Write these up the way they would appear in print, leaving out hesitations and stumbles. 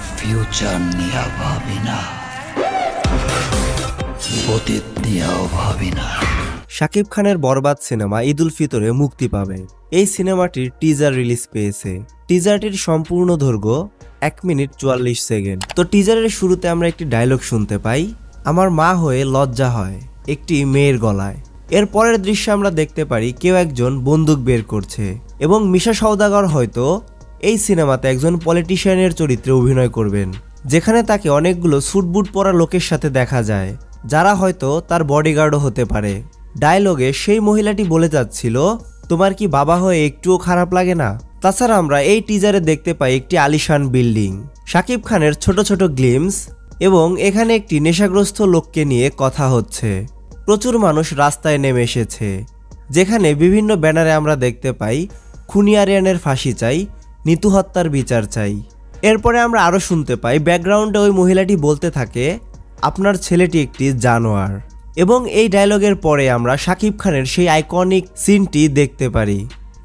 Future নিয়ে ভাবি না, অতীত নিয়েও ভাবি না। শাকিব খানের বরবাদ সিনেমা ঈদ উল ফিতরে মুক্তি পাবে। এই সিনেমাটির টিজার রিলিজ পেয়েছে। টিজারটির সম্পূর্ণ দৈর্ঘ্য 1 মিনিট 44 সেকেন্ড। তো টিজারের শুরুতে আমরা একটি ডায়লগ শুনতে পাই, আমার মা হয়ে লজ্জা হয় একটি মেয়ের গলায়। এর পরের দৃশ্যে আমরা দেখতে পারি কেউ একজন বন্দুক বের করছে এবং মিশা সওদাগর হয়তো এই সিনেমাতে একজন পলিটিশিয়ানের চরিত্রে অভিনয় করবেন, যেখানে তাকে অনেকগুলো স্যুটবুট পরা লোকের সাথে দেখা যায়, যারা হয়তো তার বডিগার্ডও হতে পারে। ডায়লগে সেই মহিলাটি বলে যাচ্ছিল, তোমার কি বাবা হয়ে একটুও খারাপ লাগে না? তাছাড়া আমরা এই টিজারে দেখতে পাই একটি আলিশান বিল্ডিং, শাকিব খানের ছোট ছোট গ্লিমস এবং এখানে একটি নেশাগ্রস্ত লোককে নিয়ে কথা হচ্ছে। প্রচুর মানুষ রাস্তায় নেমে এসেছে, যেখানে বিভিন্ন ব্যানারে আমরা দেখতে পাই খুনি আরিয়ানের ফাঁসি চাই, নিতু হত্যার বিচার চাই। এরপরে আমরা আরও শুনতে পাই ব্যাকগ্রাউন্ডে ওই মহিলাটি বলতে থাকে, আপনার ছেলেটি একটি জানোয়ার। এবং এই ডায়লগের পরে আমরা শাকিব খানের সেই আইকনিক সিনটি দেখতে পারি,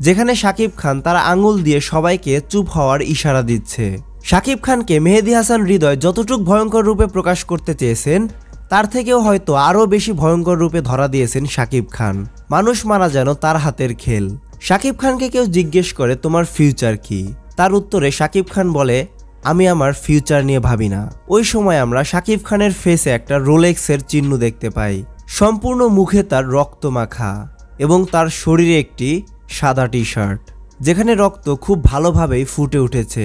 যেখানে শাকিব খান তার আঙুল দিয়ে সবাইকে চুপ হওয়ার ইশারা দিচ্ছে। শাকিব খানকে মেহেদী হাসান হৃদয় যতটুকু ভয়ঙ্কর রূপে প্রকাশ করতে চেয়েছেন, তার থেকেও হয়তো আরও বেশি ভয়ঙ্কর রূপে ধরা দিয়েছেন শাকিব খান। মানুষ মারা যেন তার হাতের খেল। শাকিব খানকে কেউ জিজ্ঞেস করে তোমার ফিউচার কি, তার উত্তরে শাকিব খান বলে, আমি আমার ফিউচার নিয়ে ভাবি না। ওই সময় আমরা শাকিব খানের ফেসে একটা রোলেক্সের চিহ্ন দেখতে পাই, সম্পূর্ণ মুখে তার রক্ত মাখা এবং তার শরীরে একটি সাদা টি শার্ট, যেখানে রক্ত খুব ভালোভাবেই ফুটে উঠেছে।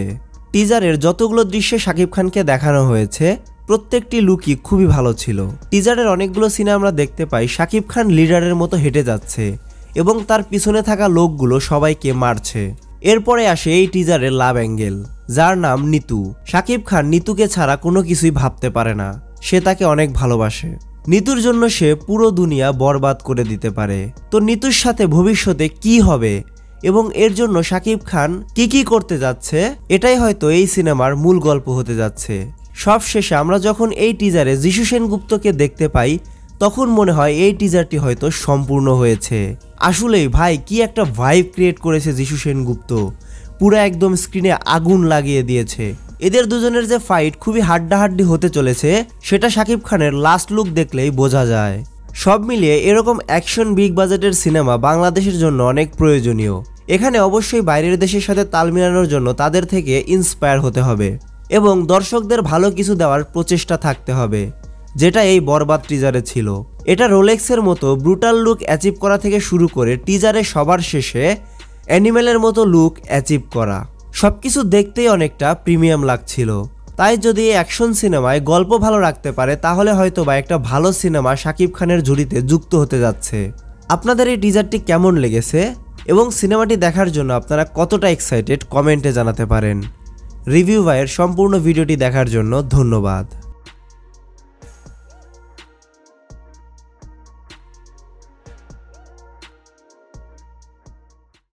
টিজারের যতগুলো দৃশ্যে শাকিব খানকে দেখানো হয়েছে, প্রত্যেকটি লুকই খুবই ভালো ছিল। টিজারের অনেকগুলো সিনে আমরা দেখতে পাই শাকিব খান লিডারের মতো হেঁটে যাচ্ছে এবং তার পিছনে থাকা লোকগুলো সবাইকে মারছে। এরপরে আসে এই টিজারের লাভ অ্যাঙ্গেল, যার নাম নিতু। শাকিব খান নিতুকে ছাড়া কোনো কিছুই ভাবতে পারে না, সে তাকে অনেক ভালোবাসে। নিতুর জন্য সে পুরো দুনিয়া বরবাদ করে দিতে পারে। তো নিতুর সাথে ভবিষ্যতে কি হবে এবং এর জন্য শাকিব খান কি করতে যাচ্ছে, এটাই হয়তো এই সিনেমার মূল গল্প হতে যাচ্ছে। সবশেষে আমরা যখন এই টিজারে যিশু সেনগুপ্তকে দেখতে পাই, তখন মনে হয় এই টিজারটি হয়তো সম্পূর্ণ হয়েছে। আসলেই ভাই কি একটা ভাইব ক্রিয়েট করেছে যিশু সেনগুপ্ত, পুরো একদম স্ক্রিনে আগুন লাগিয়ে দিয়েছে। এদের দুজনের যে ফাইট খুবই হাড্ডাহাড্ডি হতে চলেছে, সেটা শাকিব খানের লাস্ট লুক দেখলেই বোঝা যায়। সব মিলিয়ে এরকম অ্যাকশন বিগ বাজেটের সিনেমা বাংলাদেশের জন্য অনেক প্রয়োজনীয়। এখানে অবশ্যই বাইরের দেশের সাথে তাল মিলানোর জন্য তাদের থেকে ইন্সপায়ার হতে হবে এবং দর্শকদের ভালো কিছু দেওয়ার প্রচেষ্টা থাকতে হবে, যেটা এই বরবাদ টিজারে ছিল। এটা রোলেক্সের মতো ব্রুটাল লুক অ্যাচিভ করা থেকে শুরু করে টিজারে সবার শেষে অ্যানিমেলের মতো লুক অ্যাচিভ করা, সবকিছু দেখতেই অনেকটা প্রিমিয়াম লাগছিল। তাই যদি এই অ্যাকশন সিনেমায় গল্প ভালো রাখতে পারে, তাহলে হয়তো বা একটা ভালো সিনেমা শাকিব খানের ঝুড়িতে যুক্ত হতে যাচ্ছে। আপনাদের এই টিজারটি কেমন লেগেছে এবং সিনেমাটি দেখার জন্য আপনারা কতটা এক্সাইটেড কমেন্টে জানাতে পারেন। রিভিউ ভাইয়ের সম্পূর্ণ ভিডিওটি দেখার জন্য ধন্যবাদ।